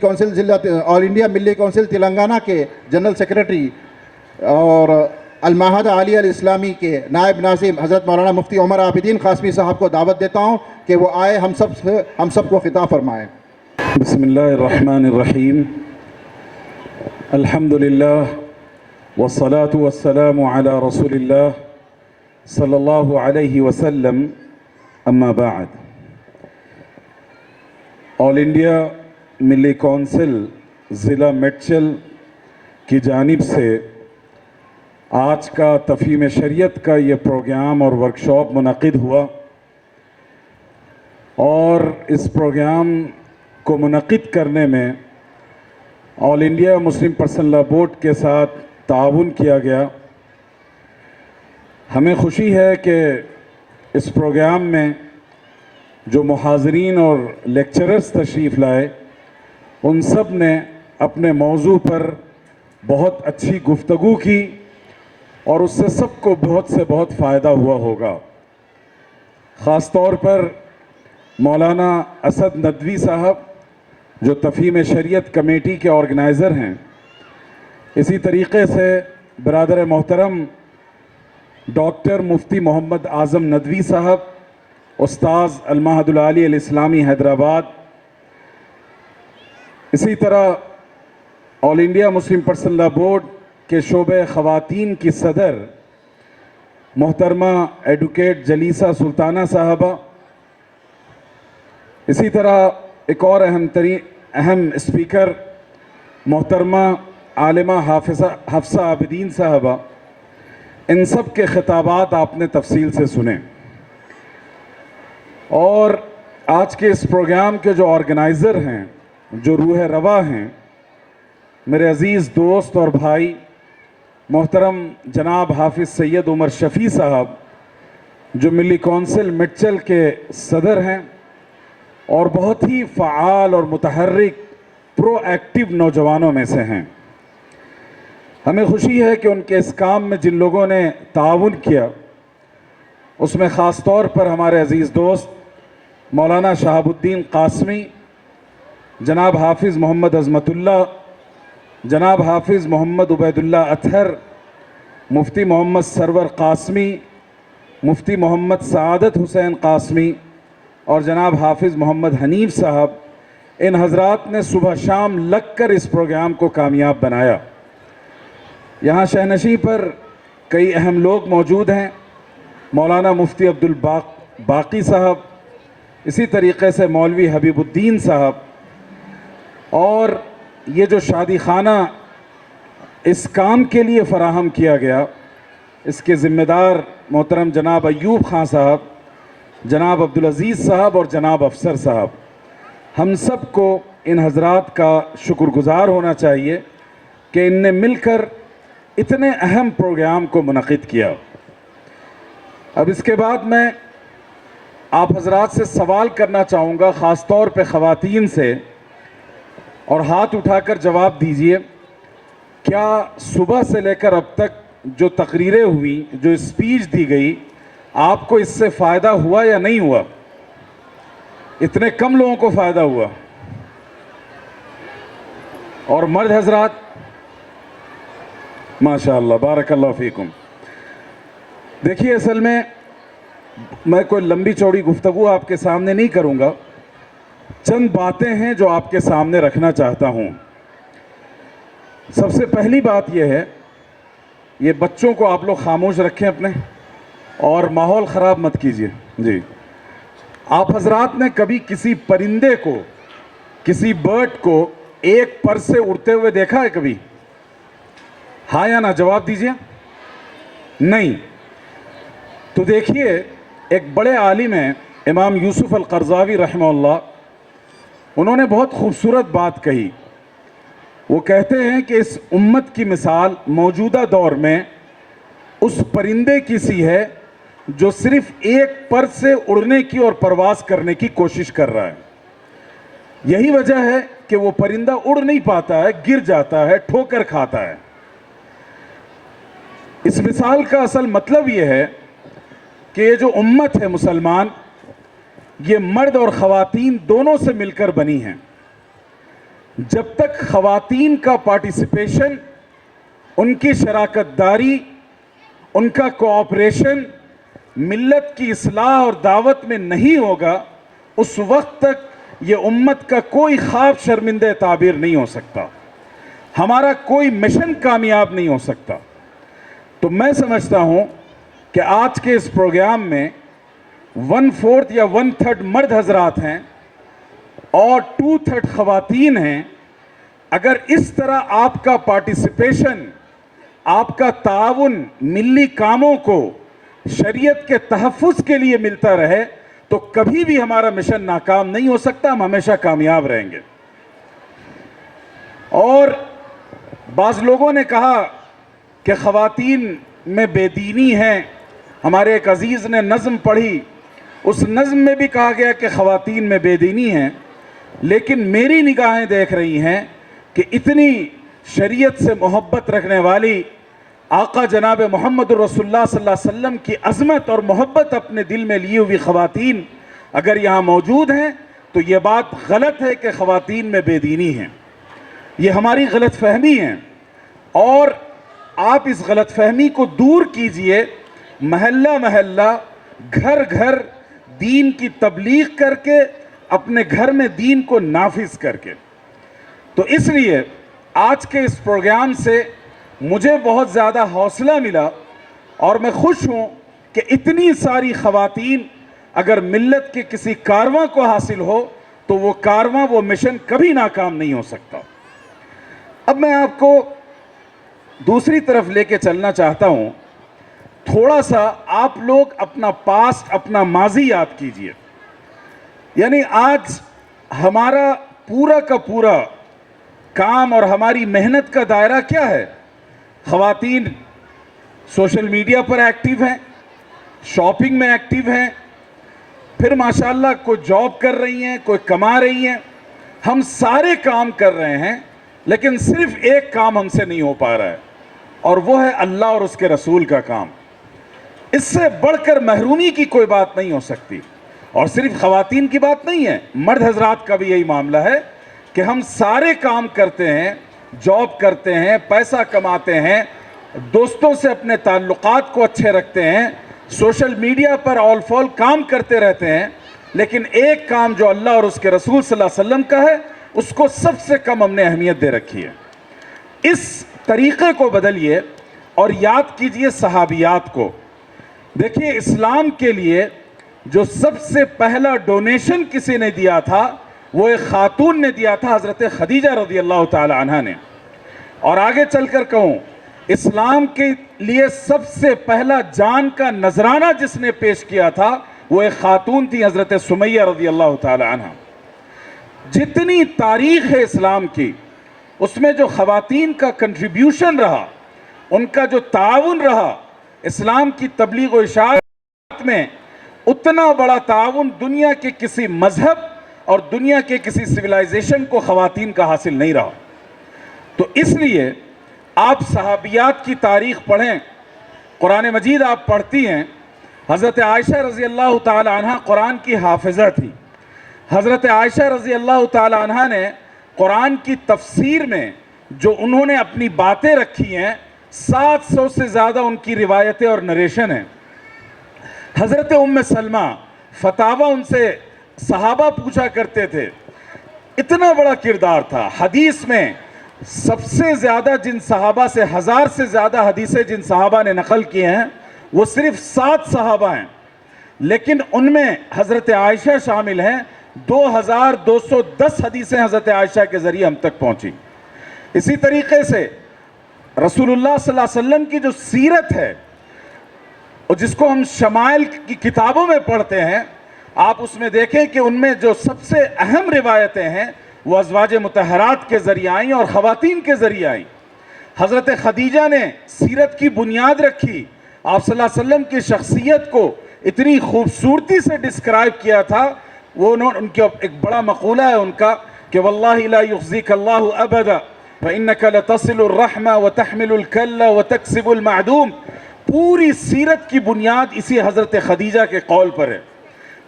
Council ضلع آل India ملی council Telangana کے جنرل سیکریٹری اور المعہد عالیہ الاسلامی کے نائب ناظم حضرت مولانا مفتی عمر عابدین قاسمی صاحب کو دعوت دیتا ہوں کہ وہ آئے ہم سب کو خطاب فرمائیں۔ بسم اللہ الرحمن الرحیم، الحمدللہ والصلاة والسلام علی رسول اللہ صلی اللہ علیہ وسلم، اما بعد۔ آل انڈیا ملی کونسل ضلع میڈچل کی جانب سے آج کا تفہیم شریعت کا یہ پروگرام اور ورکشاپ منعقد ہوا، اور اس پروگرام کو منعقد کرنے میں all India Muslim personal law board کے ساتھ تعاون کیا گیا۔ ہمیں خوشی ہے کہ اس پروگرام میں جو محاضرین اور لیکچررز تشریف لائے، ان سب نے اپنے موضوع پر بہت اچھی گفتگو کی، اور اس سے سب کو بہت فائدہ ہوا ہوگا۔ خاص طور پر مولانا اسد ندوی صاحب جو تفہیم شریعت کمیٹی کے آرگنائزر ہیں، اسی طریقے سے برادر محترم ڈاکٹر مفتی محمد اعظم ندوی صاحب، استاذ المعہد العالی الاسلامی حیدرآباد، اسی طرح all India Muslim personal law board کے شعبہ خواتین کی صدر محترمہ ایڈوکیٹ جلیسہ سلطانہ صاحبہ، اسی طرح ایک اور اہم اسپیکر محترمہ عالمہ حفصہ عابدین صاحبہ، ان سب کے خطابات آپ نے تفصیل سے سنے۔ اور آج کے اس پروگرام کے جو آرگنائزر ہیں، جو روح رواں ہیں، میرے عزیز دوست اور بھائی محترم جناب حافظ سید عمر شفیع صاحب، جو ملی کونسل میڈچل کے صدر ہیں اور بہت ہی فعال اور متحرک پرو ایکٹیو نوجوانوں میں سے ہیں۔ ہمیں خوشی ہے کہ ان کے اس کام میں جن لوگوں نے تعاون کیا، اس میں خاص طور پر ہمارے عزیز دوست مولانا شہاب الدین قاسمی، جناب حافظ محمد عظمت اللہ، جناب حافظ محمد عبید اللہ اطہر، مفتی محمد سرور قاسمی، مفتی محمد سعادت حسین قاسمی، اور جناب حافظ محمد حنیف صاحب، ان حضرات نے صبح شام لگ کر اس پروگرام کو کامیاب بنایا۔ یہاں شہنشیں پر کئی اہم لوگ موجود ہیں، مولانا مفتی عبدالباقی صاحب، اسی طریقے سے مولوی حبیب الدین صاحب، اور یہ جو شادی خانہ اس کام کے لیے فراہم کیا گیا، اس کے ذمہ دار محترم جناب ایوب خان صاحب، جناب عبدالعزیز صاحب اور جناب افسر صاحب، ہم سب کو ان حضرات کا شکر گزار ہونا چاہیے کہ ان نے مل کر اتنے اہم پروگرام کو منعقد کیا۔ اب اس کے بعد میں آپ حضرات سے سوال کرنا چاہوں گا، خاص طور پہ خواتین سے، اور ہاتھ اٹھا کر جواب دیجئے، کیا صبح سے لے کر اب تک جو تقریریں ہوئی، جو اسپیچ دی گئی، آپ کو اس سے فائدہ ہوا یا نہیں ہوا؟ اتنے کم لوگوں کو فائدہ ہوا؟ اور مرد حضرات؟ ماشاءاللہ، بارک اللہ فیکم۔ دیکھیے، اصل میں کوئی لمبی چوڑی گفتگو آپ کے سامنے نہیں کروں گا، چند باتیں ہیں جو آپ کے سامنے رکھنا چاہتا ہوں۔ سب سے پہلی بات یہ ہے، یہ بچوں کو آپ لوگ خاموش رکھیں اپنے، اور ماحول خراب مت کیجیے۔ جی، آپ حضرات نے کبھی کسی پرندے کو، کسی برڈ کو ایک پر سے اڑتے ہوئے دیکھا ہے کبھی؟ ہاں یا نہ جواب دیجیے۔ نہیں۔ تو دیکھیے، ایک بڑے عالم ہیں امام یوسف القرضاوی رحمہ اللہ، انہوں نے بہت خوبصورت بات کہی۔ وہ کہتے ہیں کہ اس امت کی مثال موجودہ دور میں اس پرندے کی سی ہے جو صرف ایک پر سے اڑنے کی اور پرواز کرنے کی کوشش کر رہا ہے۔ یہی وجہ ہے کہ وہ پرندہ اڑ نہیں پاتا ہے، گر جاتا ہے، ٹھوکر کھاتا ہے۔ اس مثال کا اصل مطلب یہ ہے کہ یہ جو امت ہے مسلمان، یہ مرد اور خواتین دونوں سے مل کر بنی ہیں۔ جب تک خواتین کا پارٹیسپیشن، ان کی شراکت داری، ان کا کوآپریشن ملت کی اصلاح اور دعوت میں نہیں ہوگا، اس وقت تک یہ امت کا کوئی خواب شرمندہ تعبیر نہیں ہو سکتا، ہمارا کوئی مشن کامیاب نہیں ہو سکتا۔ تو میں سمجھتا ہوں کہ آج کے اس پروگرام میں 1/4 یا 1/3 مرد حضرات ہیں اور 2/3 خواتین ہیں۔ اگر اس طرح آپ کا پارٹیسپیشن، آپ کا تعاون ملی کاموں کو شریعت کے تحفظ کے لیے ملتا رہے تو کبھی بھی ہمارا مشن ناکام نہیں ہو سکتا، ہم ہمیشہ کامیاب رہیں گے۔ اور بعض لوگوں نے کہا کہ خواتین میں بے دینی ہے، ہمارے ایک عزیز نے نظم پڑھی، اس نظم میں بھی کہا گیا کہ خواتین میں بے دینی ہے، لیکن میری نگاہیں دیکھ رہی ہیں کہ اتنی شریعت سے محبت رکھنے والی آقا جناب محمد رسول اللہ صلی اللہ علیہ وسلم کی عظمت اور محبت اپنے دل میں لیے ہوئی خواتین اگر یہاں موجود ہیں تو یہ بات غلط ہے کہ خواتین میں بے دینی ہے، یہ ہماری غلط فہمی ہے۔ اور آپ اس غلط فہمی کو دور کیجئے، محلہ محلہ، گھر گھر دین کی تبلیغ کر کے، اپنے گھر میں دین کو نافذ کر کے۔ تو اس لیے آج کے اس پروگرام سے مجھے بہت زیادہ حوصلہ ملا اور میں خوش ہوں کہ اتنی ساری خواتین اگر ملت کے کسی کارواں کو حاصل ہو تو وہ کارواں، وہ مشن کبھی ناکام نہیں ہو سکتا۔ اب میں آپ کو دوسری طرف لے کے چلنا چاہتا ہوں، تھوڑا سا آپ لوگ اپنا پاسٹ، اپنا ماضی یاد کیجئے۔ یعنی آج ہمارا پورا کا پورا کام اور ہماری محنت کا دائرہ کیا ہے؟ خواتین سوشل میڈیا پر ایکٹیو ہیں، شاپنگ میں ایکٹیو ہیں، پھر ماشاءاللہ کوئی جاب کر رہی ہیں، کوئی کما رہی ہیں، ہم سارے کام کر رہے ہیں، لیکن صرف ایک کام ہم سے نہیں ہو پا رہا ہے، اور وہ ہے اللہ اور اس کے رسول کا کام۔ اس سے بڑھ کر محرومی کی کوئی بات نہیں ہو سکتی، اور صرف خواتین کی بات نہیں ہے، مرد حضرات کا بھی یہی معاملہ ہے کہ ہم سارے کام کرتے ہیں، جاب کرتے ہیں، پیسہ کماتے ہیں، دوستوں سے اپنے تعلقات کو اچھے رکھتے ہیں، سوشل میڈیا پر آل فال کام کرتے رہتے ہیں، لیکن ایک کام جو اللہ اور اس کے رسول صلی اللہ علیہ وسلم کا ہے اس کو سب سے کم ہم نے اہمیت دے رکھی ہے۔ اس طریقے کو بدلیے اور یاد کیجئے صحابیات کو۔ دیکھیے، اسلام کے لیے جو سب سے پہلا ڈونیشن کسی نے دیا تھا وہ ایک خاتون نے دیا تھا، حضرت خدیجہ رضی اللہ تعالی عنہ نے۔ اور آگے چل کر کہوں، اسلام کے لیے سب سے پہلا جان کا نذرانہ جس نے پیش کیا تھا وہ ایک خاتون تھی، حضرت سمیہ رضی اللہ تعالی عنہ۔ جتنی تاریخ ہے اسلام کی، اس میں جو خواتین کا کنٹریبیوشن رہا، ان کا جو تعاون رہا اسلام کی تبلیغ و اشاعت میں، اتنا بڑا تعاون دنیا کے کسی مذہب اور دنیا کے کسی سویلائزیشن کو خواتین کا حاصل نہیں رہا۔ تو اس لیے آپ صحابیات کی تاریخ پڑھیں، قرآن مجید آپ پڑھتی ہیں، حضرت عائشہ رضی اللہ تعالی عنہ قرآن کی حافظہ تھی۔ حضرت عائشہ رضی اللہ تعالی عنہ نے قرآن کی تفسیر میں جو انہوں نے اپنی باتیں رکھی ہیں، 700 سے زیادہ ان کی روایتیں اور نریشن ہیں۔ حضرت ام سلمہ فتاویٰ ان سے صحابہ پوچھا کرتے تھے، اتنا بڑا کردار تھا۔ حدیث میں سب سے زیادہ جن صحابہ سے 1000 سے زیادہ حدیثیں جن صحابہ نے نقل کیے ہیں وہ صرف 7 صحابہ ہیں، لیکن ان میں حضرت عائشہ شامل ہیں۔ 2210 حدیثیں حضرت عائشہ کے ذریعے ہم تک پہنچی۔ اسی طریقے سے رسول اللہ صلی اللہ علیہ وسلم کی جو سیرت ہے اور جس کو ہم شمائل کی کتابوں میں پڑھتے ہیں، آپ اس میں دیکھیں کہ ان میں جو سب سے اہم روایتیں ہیں وہ ازواج مطہرات کے ذریعے آئیں اور خواتین کے ذریعے آئیں۔ حضرت خدیجہ نے سیرت کی بنیاد رکھی، آپ صلی اللہ علیہ وسلم کی شخصیت کو اتنی خوبصورتی سے ڈسکرائب کیا تھا۔ وہ ان کا ایک بڑا مقولہ ہے ان کا کہ واللہ لا یخزیک اللہ ابدا فإنک لتصل الرحم وتحمل الکل وتکسب المعدوم۔ پوری سیرت کی بنیاد اسی حضرت خدیجہ کے قول پر ہے۔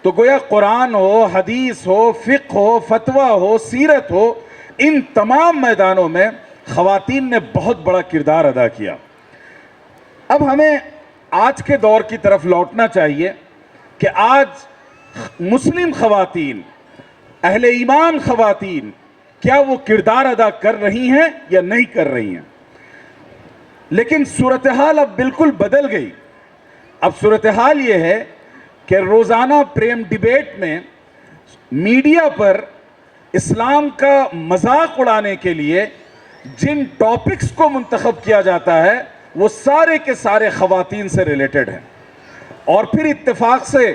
تو گویا قرآن ہو، حدیث ہو، فقہ ہو، فتویٰ ہو، سیرت ہو، ان تمام میدانوں میں خواتین نے بہت بڑا کردار ادا کیا۔ اب ہمیں آج کے دور کی طرف لوٹنا چاہیے کہ آج مسلم خواتین، اہل ایمان خواتین، کیا وہ کردار ادا کر رہی ہیں یا نہیں کر رہی ہیں؟ لیکن صورتحال اب بالکل بدل گئی۔ اب صورتحال یہ ہے کہ روزانہ پریم ڈیبیٹ میں میڈیا پر اسلام کا مذاق اڑانے کے لیے جن ٹاپکس کو منتخب کیا جاتا ہے وہ سارے کے سارے خواتین سے ریلیٹڈ ہیں، اور پھر اتفاق سے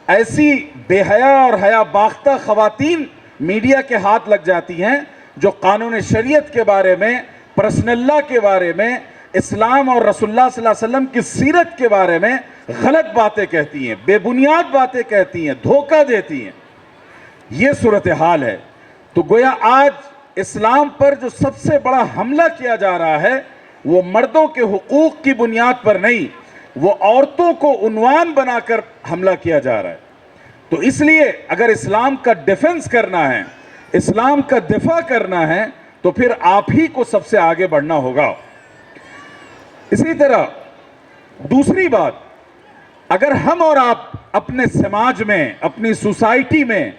ایسی بے حیا اور حیا باختہ خواتین میڈیا کے ہاتھ لگ جاتی ہیں جو قانون شریعت کے بارے میں، پرسنل اللہ کے بارے میں، اسلام اور رسول اللہ صلی اللہ علیہ وسلم کی سیرت کے بارے میں غلط باتیں کہتی ہیں، بے بنیاد باتیں کہتی ہیں، دھوکہ دیتی ہیں۔ یہ صورتحال ہے۔ تو گویا آج اسلام پر جو سب سے بڑا حملہ کیا جا رہا ہے وہ مردوں کے حقوق کی بنیاد پر نہیں، وہ عورتوں کو عنوان بنا کر حملہ کیا جا رہا ہے۔ تو اس لیے اگر اسلام کا ڈیفنس کرنا ہے، اسلام کا دفاع کرنا ہے، تو پھر آپ ہی کو سب سے آگے بڑھنا ہوگا۔ اسی طرح دوسری بات، اگر ہم اور آپ اپنے سماج میں، اپنی سوسائٹی میں،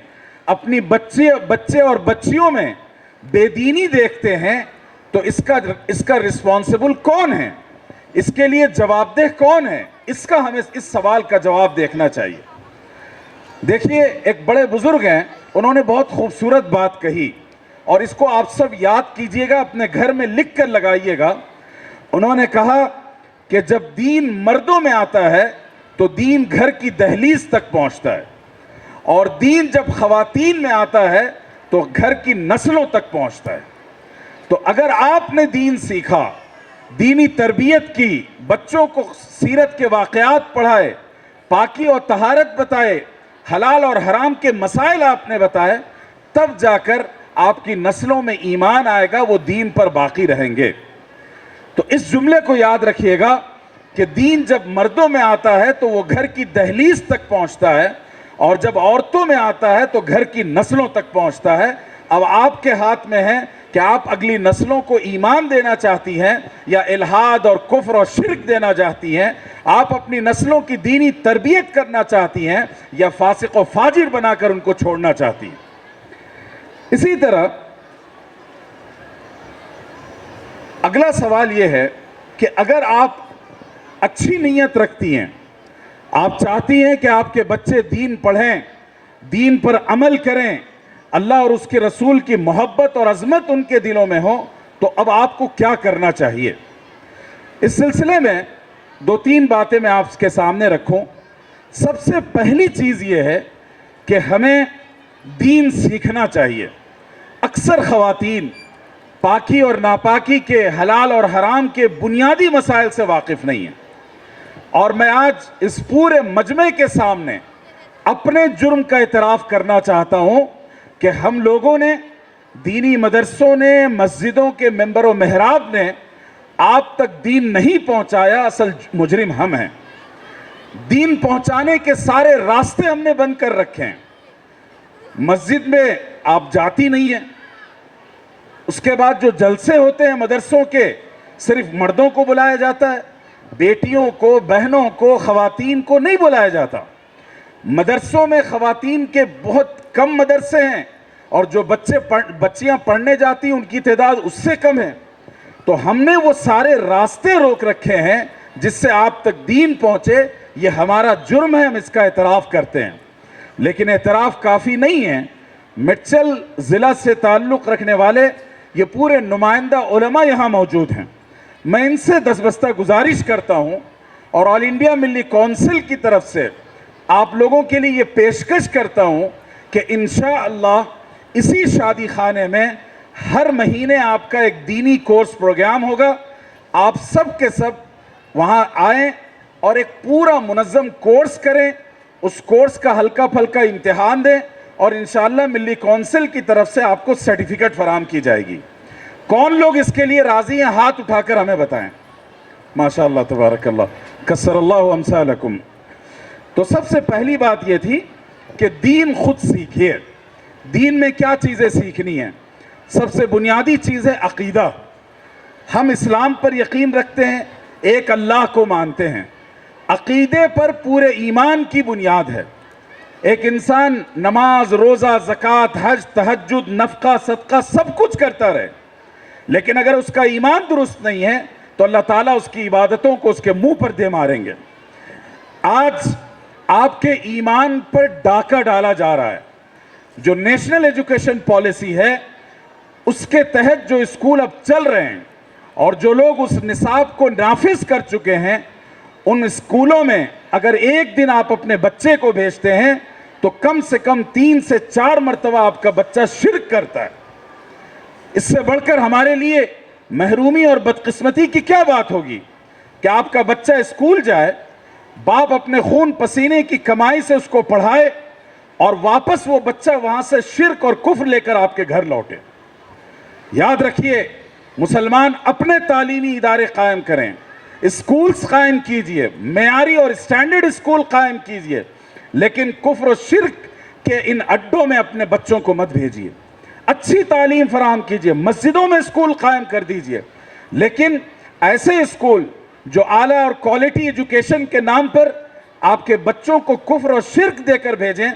اپنی بچے اور بچیوں میں بے دینی دیکھتے ہیں تو اس کا رسپانسبل کون ہے؟ اس کے لیے جواب دہ کون ہے؟ ہمیں اس سوال کا جواب دیکھنا چاہیے۔ دیکھیے، ایک بڑے بزرگ ہیں، انہوں نے بہت خوبصورت بات کہی، اور اس کو آپ سب یاد کیجئے گا، اپنے گھر میں لکھ کر لگائیے گا۔ انہوں نے کہا کہ جب دین مردوں میں آتا ہے تو دین گھر کی دہلیز تک پہنچتا ہے، اور دین جب خواتین میں آتا ہے تو گھر کی نسلوں تک پہنچتا ہے۔ تو اگر آپ نے دین سیکھا، دینی تربیت کی، بچوں کو سیرت کے واقعات پڑھائے، پاکی اور طہارت بتائے، حلال اور حرام کے مسائل آپ نے بتائے، تب جا کر آپ کی نسلوں میں ایمان آئے گا، وہ دین پر باقی رہیں گے۔ تو اس جملے کو یاد رکھیے گا کہ دین جب مردوں میں آتا ہے تو وہ گھر کی دہلیز تک پہنچتا ہے، اور جب عورتوں میں آتا ہے تو گھر کی نسلوں تک پہنچتا ہے۔ اب آپ کے ہاتھ میں ہے کہ آپ اگلی نسلوں کو ایمان دینا چاہتی ہیں یا الحاد اور کفر اور شرک دینا چاہتی ہیں، آپ اپنی نسلوں کی دینی تربیت کرنا چاہتی ہیں یا فاسق و فاجر بنا کر ان کو چھوڑنا چاہتی ہیں۔ اسی طرح اگلا سوال یہ ہے کہ اگر آپ اچھی نیت رکھتی ہیں، آپ چاہتی ہیں کہ آپ کے بچے دین پڑھیں، دین پر عمل کریں، اللہ اور اس کے رسول کی محبت اور عظمت ان کے دلوں میں ہو، تو اب آپ کو کیا کرنا چاہیے؟ اس سلسلے میں دو تین باتیں میں آپ کے سامنے رکھوں۔ سب سے پہلی چیز یہ ہے کہ ہمیں دین سیکھنا چاہیے۔ اکثر خواتین پاکی اور ناپاکی کے، حلال اور حرام کے بنیادی مسائل سے واقف نہیں ہیں، اور میں آج اس پورے مجمع کے سامنے اپنے جرم کا اعتراف کرنا چاہتا ہوں کہ ہم لوگوں نے، دینی مدرسوں نے، مسجدوں کے ممبر و محراب نے آپ تک دین نہیں پہنچایا، اصل مجرم ہم ہیں۔ دین پہنچانے کے سارے راستے ہم نے بند کر رکھے ہیں۔ مسجد میں آپ جاتی نہیں ہیں، اس کے بعد جو جلسے ہوتے ہیں مدرسوں کے، صرف مردوں کو بلایا جاتا ہے، بیٹیوں کو، بہنوں کو، خواتین کو نہیں بلایا جاتا۔ مدرسوں میں خواتین کے بہت کم مدرسے ہیں، اور جو بچیاں پڑھنے جاتی ہیں ان کی تعداد اس سے کم ہے۔ تو ہم نے وہ سارے راستے روک رکھے ہیں جس سے آپ تک دین پہنچے۔ یہ ہمارا جرم ہے، ہم اس کا اعتراف کرتے ہیں، لیکن اعتراف کافی نہیں ہے۔ مٹچل ضلع سے تعلق رکھنے والے یہ پورے نمائندہ علماء یہاں موجود ہیں، میں ان سے دستبستہ گزارش کرتا ہوں، اور آل انڈیا ملی کونسل کی طرف سے آپ لوگوں کے لیے یہ پیشکش کرتا ہوں کہ انشاءاللہ اسی شادی خانے میں ہر مہینے آپ کا ایک دینی کورس پروگرام ہوگا۔ آپ سب کے سب وہاں آئیں اور ایک پورا منظم کورس کریں، اس کورس کا ہلکا پھلکا امتحان دیں، اور انشاءاللہ ملی کونسل کی طرف سے آپ کو سرٹیفکیٹ فراہم کی جائے گی۔ کون لوگ اس کے لیے راضی ہیں؟ ہاتھ اٹھا کر ہمیں بتائیں۔ ماشاءاللہ تبارک اللہ، کثر اللہ امثالکم۔ تو سب سے پہلی بات یہ تھی کہ دین خود سیکھیے۔ دین میں کیا چیزیں سیکھنی ہیں؟ سب سے بنیادی چیز ہے عقیدہ. ہم اسلام پر یقین رکھتے ہیں, ایک اللہ کو مانتے ہیں. عقیدے پر پورے ایمان کی بنیاد ہے. ایک انسان نماز, روزہ, زکوٰۃ, حج, تہجد, نفقہ, صدقہ سب کچھ کرتا رہے, لیکن اگر اس کا ایمان درست نہیں ہے تو اللہ تعالیٰ اس کی عبادتوں کو اس کے منہ پر دے ماریں گے. آج آپ کے ایمان پر ڈاکہ ڈالا جا رہا ہے. جو نیشنل ایجوکیشن پالیسی ہے اس کے تحت جو اسکول اب چل رہے ہیں اور جو لوگ اس نصاب کو نافذ کر چکے ہیں, ان اسکولوں میں اگر ایک دن آپ اپنے بچے کو بھیجتے ہیں تو کم سے کم 3 سے 4 مرتبہ آپ کا بچہ شرک کرتا ہے. اس سے بڑھ کر ہمارے لیے محرومی اور بدقسمتی کی کیا بات ہوگی کہ آپ کا بچہ اسکول جائے, باپ اپنے خون پسینے کی کمائی سے اس کو پڑھائے اور واپس وہ بچہ وہاں سے شرک اور کفر لے کر آپ کے گھر لوٹے. یاد رکھیے, مسلمان اپنے تعلیمی ادارے قائم کریں, اسکولز قائم کیجئے, معیاری اور اسٹینڈرڈ اسکول قائم کیجئے, لیکن کفر و شرک کے ان اڈوں میں اپنے بچوں کو مت بھیجئے. اچھی تعلیم فراہم کیجئے, مسجدوں میں اسکول قائم کر دیجئے, لیکن ایسے اسکول جو اعلیٰ اور کوالٹی ایجوکیشن کے نام پر آپ کے بچوں کو کفر و شرک دے کر بھیجیں,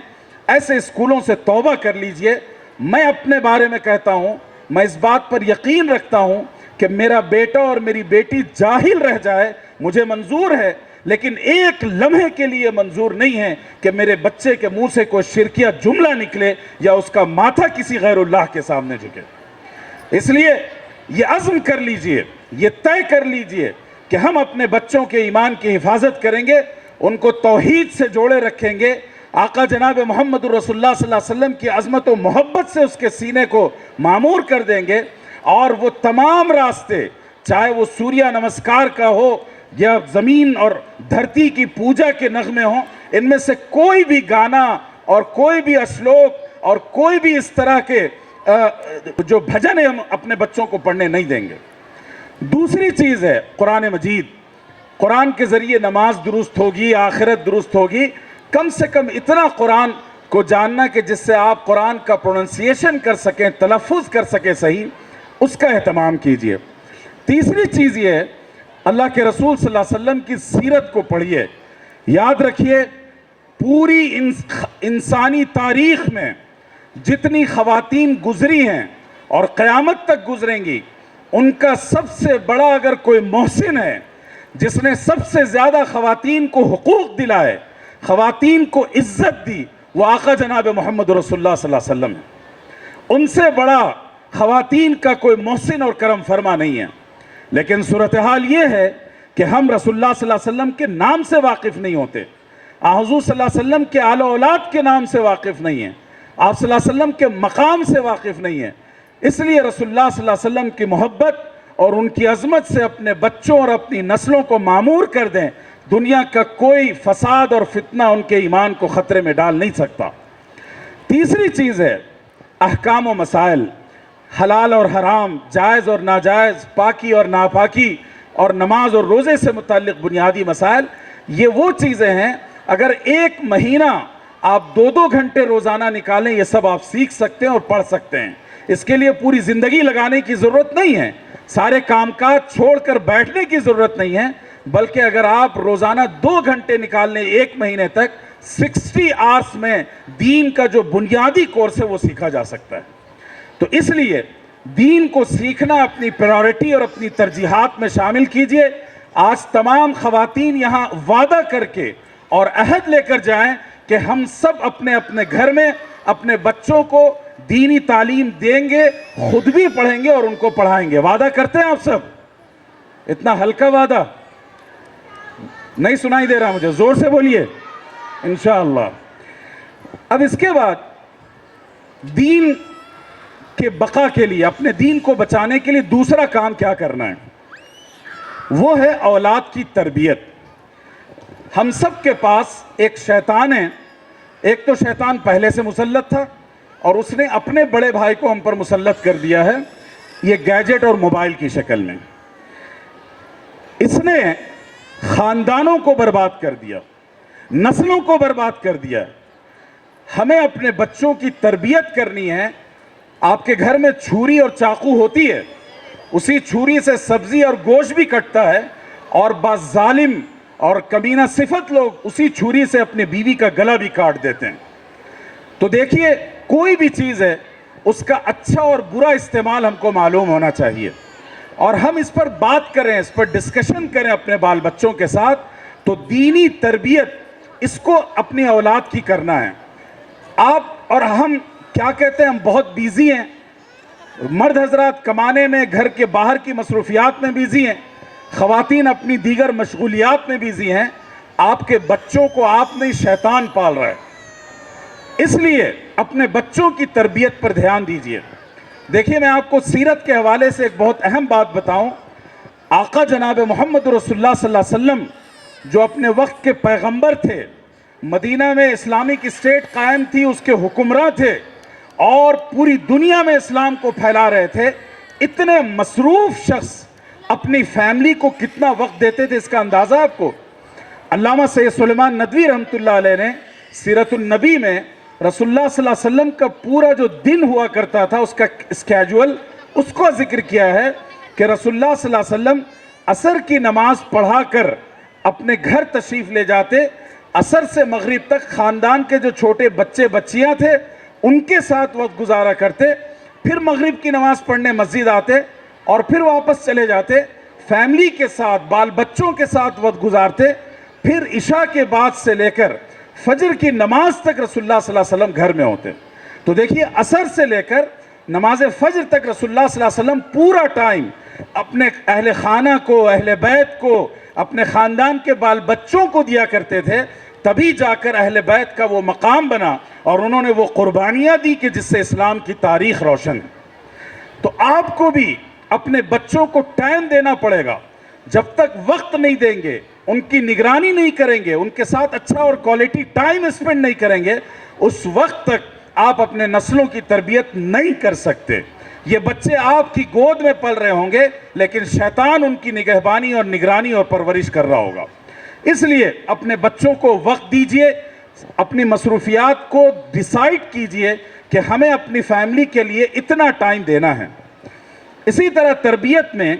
ایسے اسکولوں سے توبہ کر لیجئے. میں اپنے بارے میں کہتا ہوں, میں اس بات پر یقین رکھتا ہوں کہ میرا بیٹا اور میری بیٹی جاہل رہ جائے مجھے منظور ہے, لیکن ایک لمحے کے لیے منظور نہیں ہے کہ میرے بچے کے منہ سے کوئی شرکیہ جملہ نکلے یا اس کا ماتھا کسی غیر اللہ کے سامنے جھکے. اس لیے یہ عزم کر لیجئے, یہ طے کر لیجئے کہ ہم اپنے بچوں کے ایمان کی حفاظت کریں گے, ان کو توحید سے جوڑے رکھیں گے, آقا جناب محمد رسول اللہ صلی اللہ علیہ وسلم کی عظمت و محبت سے اس کے سینے کو معمور کر دیں گے, اور وہ تمام راستے, چاہے وہ سوریہ نمسکار کا ہو یا زمین اور دھرتی کی پوجا کے نغمے ہوں, ان میں سے کوئی بھی گانا اور کوئی بھی اشلوک اور کوئی بھی اس طرح کے جو بھجن ہم اپنے بچوں کو پڑھنے نہیں دیں گے. دوسری چیز ہے قرآن مجید. قرآن کے ذریعے نماز درست ہوگی, آخرت درست ہوگی. کم سے کم اتنا قرآن کو جاننا کہ جس سے آپ قرآن کا پروننسیشن کر سکیں, تلفظ کر سکیں صحیح, اس کا اہتمام کیجئے. تیسری چیز یہ ہے, اللہ کے رسول صلی اللہ علیہ وسلم کی سیرت کو پڑھیے. یاد رکھیے, پوری انسانی تاریخ میں جتنی خواتین گزری ہیں اور قیامت تک گزریں گی, ان کا سب سے بڑا اگر کوئی محسن ہے جس نے سب سے زیادہ خواتین کو حقوق دلائے, خواتین کو عزت دی, وہ آقا جناب محمد رسول اللہ صلی اللہ علیہ وسلم ہے. ان سے بڑا خواتین کا کوئی محسن اور کرم فرما نہیں ہے. لیکن صورتحال یہ ہے کہ ہم رسول اللہ صلی اللہ علیہ وسلم کے نام سے واقف نہیں ہوتے, حضور صلی اللہ علیہ وسلم کے آل و اولاد کے نام سے واقف نہیں ہیں, آپ صلی اللہ علیہ وسلم کے مقام سے واقف نہیں ہیں. اس لیے رسول اللہ صلی اللہ علیہ وسلم کی محبت اور ان کی عظمت سے اپنے بچوں اور اپنی نسلوں کو معمور کر دیں. دنیا کا کوئی فساد اور فتنہ ان کے ایمان کو خطرے میں ڈال نہیں سکتا. تیسری چیز ہے احکام و مسائل, حلال اور حرام, جائز اور ناجائز, پاکی اور ناپاکی, اور نماز اور روزے سے متعلق بنیادی مسائل. یہ وہ چیزیں ہیں اگر ایک مہینہ آپ 2-2 گھنٹے روزانہ نکالیں, یہ سب آپ سیکھ سکتے ہیں اور پڑھ سکتے ہیں. اس کے لیے پوری زندگی لگانے کی ضرورت نہیں ہے, سارے کام کاج چھوڑ کر بیٹھنے کی ضرورت نہیں ہے, بلکہ اگر آپ روزانہ 2 گھنٹے نکال لیں ایک مہینے تک, 60 آورس میں دین کا جو بنیادی کورس ہے وہ سیکھا جا سکتا ہے. تو اس لیے دین کو سیکھنا اپنی پرائورٹی اور اپنی ترجیحات میں شامل کیجئے. آج تمام خواتین یہاں وعدہ کر کے اور عہد لے کر جائیں کہ ہم سب اپنے اپنے گھر میں اپنے بچوں کو دینی تعلیم دیں گے, خود بھی پڑھیں گے اور ان کو پڑھائیں گے. وعدہ کرتے ہیں آپ سب؟ اتنا ہلکا وعدہ نہیں سنائی دے رہا مجھے, زور سے بولیے انشاءاللہ. اب اس کے بعد دین کے بقا کے لیے, اپنے دین کو بچانے کے لیے دوسرا کام کیا کرنا ہے, وہ ہے اولاد کی تربیت. ہم سب کے پاس ایک شیطان ہے. ایک تو شیطان پہلے سے مسلط تھا اور اس نے اپنے بڑے بھائی کو ہم پر مسلط کر دیا ہے, یہ گیجٹ اور موبائل کی شکل میں. اس نے خاندانوں کو برباد کر دیا, نسلوں کو برباد کر دیا. ہمیں اپنے بچوں کی تربیت کرنی ہے آپ کے گھر میں چھری اور چاقو ہوتی ہے، اسی چھری سے سبزی اور گوشت بھی کٹتا ہے، اور بعض ظالم اور کمینہ صفت لوگ اسی چھری سے اپنے بیوی کا گلا بھی کاٹ دیتے ہیں۔ تو دیکھیے، کوئی بھی چیز ہے اس کا اچھا اور برا استعمال ہم کو معلوم ہونا چاہیے، اور ہم اس پر بات کریں، اس پر ڈسکشن کریں اپنے بال بچوں کے ساتھ، تو دینی تربیت اس کو اپنی اولاد کی کرنا ہے۔ آپ اور ہم کیا کہتے ہیں، ہم بہت بیزی ہیں، مرد حضرات کمانے میں، گھر کے باہر کی مصروفیات میں بیزی ہیں، خواتین اپنی دیگر مشغولیات میں بیزی ہیں۔ آپ کے بچوں کو آپ نہیں، شیطان پال رہا ہے، اس لیے اپنے بچوں کی تربیت پر دھیان دیجیے۔ دیکھیے، میں آپ کو سیرت کے حوالے سے ایک بہت اہم بات بتاؤں۔ آقا جناب محمد رسول اللہ صلی اللہ علیہ وسلم جو اپنے وقت کے پیغمبر تھے، مدینہ میں اسلامک اسٹیٹ قائم تھی، اس کے حکمراں تھے، اور پوری دنیا میں اسلام کو پھیلا رہے تھے۔ اتنے مصروف شخص اپنی فیملی کو کتنا وقت دیتے تھے، اس کا اندازہ آپ کو؟ علامہ سید سلیمان ندوی رحمۃ اللہ علیہ نے سیرت النبی میں رسول اللہ صلی اللہ علیہ وسلم کا پورا جو دن ہوا کرتا تھا، اس کا اسکیجول، اس کو ذکر کیا ہے کہ رسول اللہ صلی اللہ علیہ وسلم عصر کی نماز پڑھا کر اپنے گھر تشریف لے جاتے، عصر سے مغرب تک خاندان کے جو چھوٹے بچے بچیاں تھے ان کے ساتھ وقت گزارا کرتے، پھر مغرب کی نماز پڑھنے مسجد آتے اور پھر واپس چلے جاتے، فیملی کے ساتھ، بال بچوں کے ساتھ وقت گزارتے، پھر عشاء کے بعد سے لے کر فجر کی نماز تک رسول اللہ صلی اللہ علیہ وسلم گھر میں ہوتے۔ تو دیکھیے، عصر سے لے کر نماز فجر تک رسول اللہ صلی اللہ علیہ وسلم پورا ٹائم اپنے اہل خانہ کو، اہل بیت کو، اپنے خاندان کے بال بچوں کو دیا کرتے تھے، تبھی جا کر اہل بیت کا وہ مقام بنا اور انہوں نے وہ قربانیاں دی کہ جس سے اسلام کی تاریخ روشن ہے۔ تو آپ کو بھی اپنے بچوں کو ٹائم دینا پڑے گا۔ جب تک وقت نہیں دیں گے، ان کی نگرانی نہیں کریں گے، ان کے ساتھ اچھا اور کوالٹی ٹائم اسپینڈ نہیں کریں گے، اس وقت تک آپ اپنے نسلوں کی تربیت نہیں کر سکتے۔ یہ بچے آپ کی گود میں پل رہے ہوں گے، لیکن شیطان ان کی نگہبانی اور نگرانی اور پرورش کر رہا ہوگا۔ اس لیے اپنے بچوں کو وقت دیجئے، اپنی مصروفیات کو ڈیسائیڈ کیجئے کہ ہمیں اپنی فیملی کے لیے اتنا ٹائم دینا ہے۔ اسی طرح تربیت میں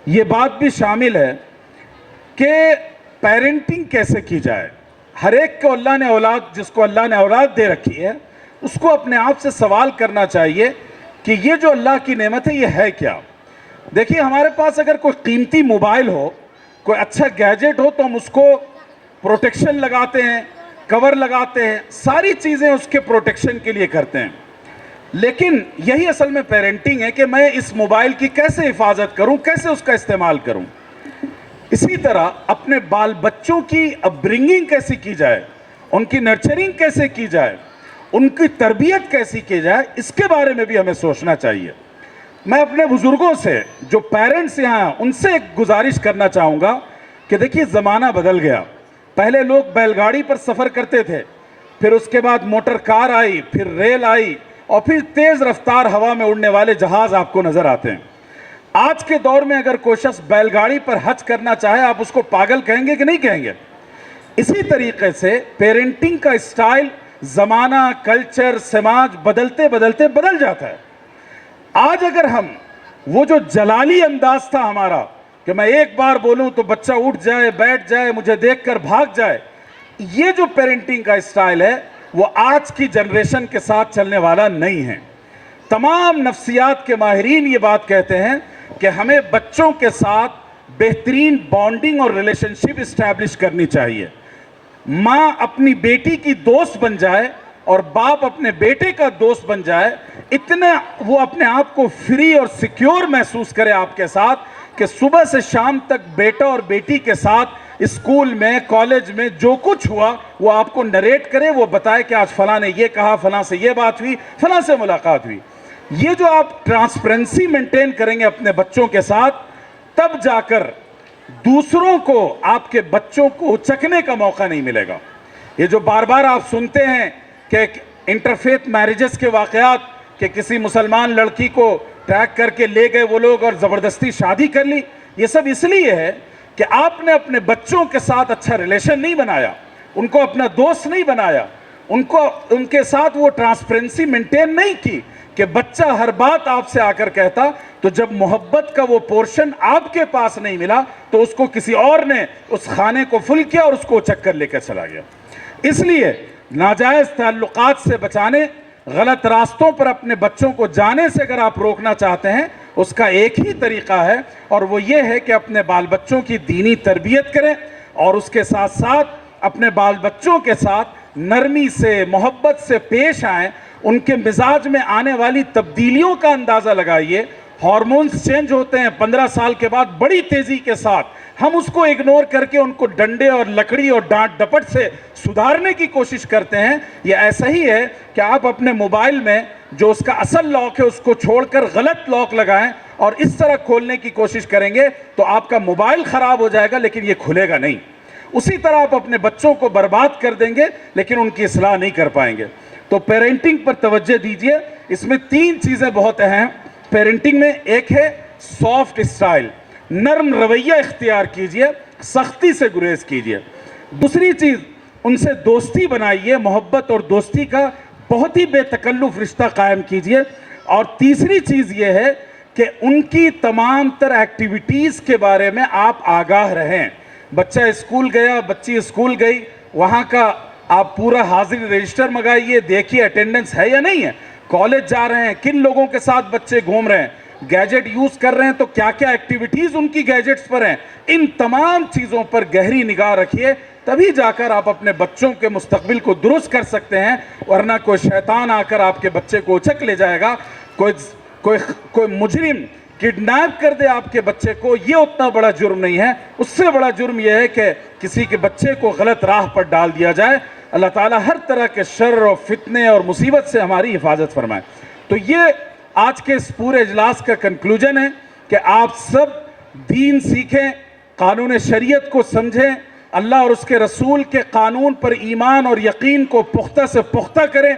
یہ بات بھی شامل ہے کہ پیرنٹنگ کیسے کی جائے۔ ہر ایک کو اللہ نے اولاد، جس کو اللہ نے اولاد دے رکھی ہے، اس کو اپنے آپ سے سوال کرنا چاہیے کہ یہ جو اللہ کی نعمت ہے، یہ ہے کیا؟ دیکھیے، ہمارے پاس اگر کوئی قیمتی موبائل ہو، کوئی اچھا گیجٹ ہو، تو ہم اس کو پروٹیکشن لگاتے ہیں، کور لگاتے ہیں، ساری چیزیں اس کے پروٹیکشن کے لیے کرتے ہیں۔ لیکن یہی اصل میں پیرنٹنگ ہے کہ میں اس موبائل کی کیسے حفاظت کروں، کیسے اس کا استعمال کروں۔ اسی طرح اپنے بال بچوں کی اپبرنگنگ کیسی کی جائے، ان کی نرچرنگ کیسے کی جائے، ان کی تربیت کیسی کی جائے، اس کے بارے میں بھی ہمیں سوچنا چاہیے۔ میں اپنے بزرگوں سے، جو پیرنٹس یہاں، ان سے ایک گزارش کرنا چاہوں گا کہ دیکھیے، زمانہ بدل گیا۔ پہلے لوگ بیل گاڑی پر سفر کرتے تھے، پھر اس کے بعد موٹر کار آئی، پھر ریل آئی، اور پھر تیز رفتار ہوا میں اڑنے والے جہاز آپ کو نظر آتے ہیں۔ آج کے دور میں اگر کوئی شخص بیل گاڑی پر حج کرنا چاہے، آپ اس کو پاگل کہیں گے کہ نہیں کہیں گے؟ اسی طریقے سے پیرنٹنگ کا اسٹائل زمانہ، کلچر، سماج بدلتے بدلتے بدل جاتا ہے۔ آج اگر ہم وہ جو جلالی انداز تھا ہمارا کہ میں ایک بار بولوں تو بچہ اٹھ جائے، بیٹھ جائے، مجھے دیکھ کر بھاگ جائے، یہ جو پیرنٹنگ کا اسٹائل ہے وہ آج کی جنریشن کے ساتھ چلنے والا نہیں ہے۔ تمام نفسیات کے ماہرین یہ بات کہتے ہیں کہ ہمیں بچوں کے ساتھ بہترین بانڈنگ اور ریلیشن شپ اسٹیبلش کرنی چاہیے۔ ماں اپنی بیٹی کی دوست بن جائے اور باپ اپنے بیٹے کا دوست بن جائے، اتنا وہ اپنے آپ کو فری اور سیکیور محسوس کرے آپ کے ساتھ کہ صبح سے شام تک بیٹا اور بیٹی کے ساتھ اسکول میں، کالج میں جو کچھ ہوا وہ آپ کو نریٹ کرے، وہ بتائے کہ آج فلاں نے یہ کہا، فلاں سے یہ بات ہوئی، فلاں سے ملاقات ہوئی۔ یہ جو آپ ٹرانسپیرنسی مینٹین کریں گے اپنے بچوں کے ساتھ، تب جا کر دوسروں کو، آپ کے بچوں کو چکھنے کا موقع نہیں ملے گا۔ یہ جو بار بار آپ سنتے ہیں کہ انٹرفیتھ میرجز کے واقعات، کہ کسی مسلمان لڑکی کو ٹریک کر کے لے گئے وہ لوگ اور زبردستی شادی کر لی، یہ سب اس لیے ہے کہ آپ نے اپنے بچوں کے ساتھ اچھا ریلیشن نہیں بنایا، ان کو اپنا دوست نہیں بنایا، ان کے ساتھ وہ ٹرانسپیرنسی مینٹین نہیں کی کہ کہ بچہ ہر بات آپ سے آ کر کہتا تو جب محبت کا وہ پورشن آپ کے پاس نہیں ملا تو اس کو کسی اور نے اس کھانے کو فل کیا اور اس کو اچک کر لے کر چلا گیا۔ اس لیے ناجائز تعلقات سے بچانے، غلط راستوں پر اپنے بچوں کو جانے سے اگر آپ روکنا چاہتے ہیں، اس کا ایک ہی طریقہ ہے، اور وہ یہ ہے کہ اپنے بال بچوں کی دینی تربیت کریں اور اس کے ساتھ ساتھ اپنے بال بچوں کے ساتھ نرمی سے، محبت سے پیش آئیں، ان کے مزاج میں آنے والی تبدیلیوں کا اندازہ لگائیے۔ ہارمونز چینج ہوتے ہیں 15 سال کے بعد بڑی تیزی کے ساتھ، ہم اس کو اگنور کر کے ان کو ڈنڈے اور لکڑی اور ڈانٹ ڈپٹ سے سدھارنے کی کوشش کرتے ہیں۔ یہ ایسا ہی ہے کہ آپ اپنے موبائل میں جو اس کا اصل لاک ہے اس کو چھوڑ کر غلط لاک لگائیں اور اس طرح کھولنے کی کوشش کریں گے تو آپ کا موبائل خراب ہو جائے گا لیکن یہ کھلے گا نہیں۔ اسی طرح آپ اپنے بچوں کو برباد کر دیں گے لیکن ان کی اصلاح نہیں کر پائیں گے۔ تو پیرنٹنگ پر توجہ دیجئے، اس میں 3 چیزیں بہت اہم پیرنٹنگ میں۔ ایک ہے سافٹ اسٹائل، نرم رویہ اختیار کیجئے، سختی سے گریز کیجئے۔ دوسری چیز، ان سے دوستی بنائیے، محبت اور دوستی کا بہت ہی بے تکلف رشتہ قائم کیجئے۔ اور تیسری چیز یہ ہے کہ ان کی تمام تر ایکٹیویٹیز کے بارے میں آپ آگاہ رہیں۔ بچہ اسکول گیا، بچی اسکول گئی، وہاں کا آپ پورا حاضری رجسٹر منگائیے، دیکھیے اٹینڈنس ہے یا نہیں ہے۔ کالج جا رہے ہیں، کن لوگوں کے ساتھ بچے گھوم رہے ہیں، گیجٹ یوز کر رہے ہیں تو کیا کیا ایکٹیویٹیز ان کی گیجٹس پر ہیں۔ ان تمام چیزوں پر گہری نگاہ رکھیے، تبھی جا کر آپ اپنے بچوں کے مستقبل کو درست کر سکتے ہیں، ورنہ کوئی شیطان آ کر آپ کے بچے کو اچک لے جائے گا، کوئی مجرم کڈنیپ کر دے آپ کے بچے کو، یہ اتنا بڑا جرم نہیں ہے۔ اس سے بڑا جرم یہ ہے کہ کسی کے بچے کو غلط راہ پر ڈال دیا جائے۔ اللہ تعالیٰ ہر طرح کے شر اور فتنے اور مصیبت سے ہماری حفاظت فرمائے۔ تو یہ آج کے اس پورے اجلاس کا کنکلوژن ہے کہ آپ سب دین سیکھیں، قانون شریعت کو سمجھیں، اللہ اور اس کے رسول کے قانون پر ایمان اور یقین کو پختہ سے پختہ کریں،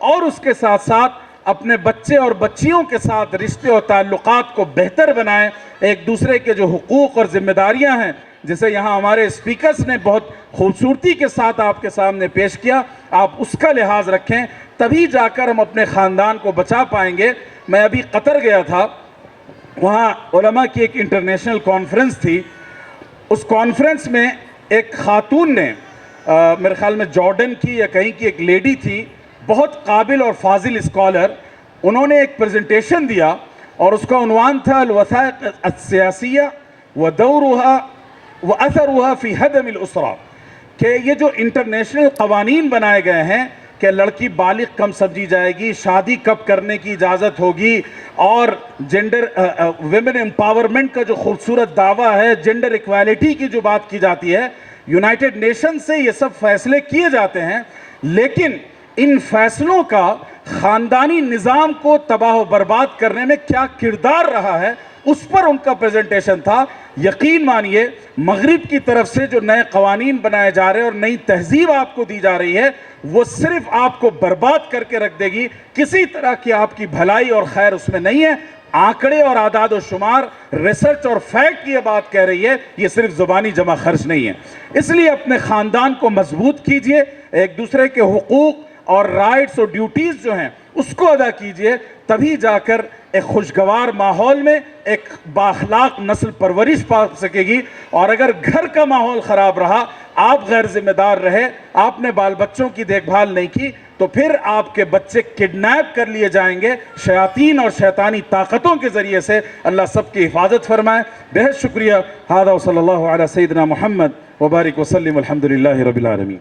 اور اس کے ساتھ ساتھ اپنے بچے اور بچیوں کے ساتھ رشتے اور تعلقات کو بہتر بنائیں۔ ایک دوسرے کے جو حقوق اور ذمہ داریاں ہیں جسے یہاں ہمارے اسپیکرز نے بہت خوبصورتی کے ساتھ آپ کے سامنے پیش کیا، آپ اس کا لحاظ رکھیں، تبھی جا کر ہم اپنے خاندان کو بچا پائیں گے۔ میں ابھی قطر گیا تھا، وہاں علماء کی ایک انٹرنیشنل کانفرنس تھی۔ اس کانفرنس میں ایک خاتون نے میرے خیال میں جارڈن کی یا کہیں کی ایک لیڈی تھی، بہت قابل اور فاضل اسکالر، انہوں نے ایک پریزنٹیشن دیا اور اس کا عنوان تھا الوثائق السیاسیہ ودورها وَأَثَرُهَا فِي هَدَمِ الْأُسْرَةِ، کہ یہ جو انٹرنیشنل قوانین بنائے گئے ہیں کہ لڑکی بالغ کم سمجھی جائے گی، شادی کب کرنے کی اجازت ہوگی، اور جینڈر ویمن امپاورمنٹ کا جو خوبصورت دعویٰ ہے، جینڈر ایکویلٹی کی جو بات کی جاتی ہے، یونائٹڈ نیشن سے یہ سب فیصلے کیے جاتے ہیں، لیکن ان فیصلوں کا خاندانی نظام کو تباہ و برباد کرنے میں کیا کردار رہا ہے، اس پر ان کا پریزنٹیشن تھا۔ یقین مانیے مغرب کی طرف سے جو نئے قوانین بنائے جا رہے ہیں اور نئی تہذیب آپ کو دی جا رہی ہے، وہ صرف آپ کو برباد کر کے رکھ دے گی، کسی طرح کی آپ کی بھلائی اور خیر اس میں نہیں ہے۔ آنکڑے اور اعداد و شمار، ریسرچ اور فیکٹ یہ بات کہہ رہی ہے، یہ صرف زبانی جمع خرچ نہیں ہے۔ اس لیے اپنے خاندان کو مضبوط کیجئے، ایک دوسرے کے حقوق اور رائٹس اور ڈیوٹیز جو ہیں اس کو ادا کیجئے، تبھی جا کر ایک خوشگوار ماحول میں ایک بااخلاق نسل پرورش پا سکے گی۔ اور اگر گھر کا ماحول خراب رہا، آپ غیر ذمہ دار رہے، آپ نے بال بچوں کی دیکھ بھال نہیں کی، تو پھر آپ کے بچے کڈنیپ کر لیے جائیں گے شیاطین اور شیطانی طاقتوں کے ذریعے سے۔ اللہ سب کی حفاظت فرمائے۔ بہت شکریہ۔ ھذا وصلی اللہ علی سیدنا محمد وبارک وسلم، الحمدللہ رب العالمین۔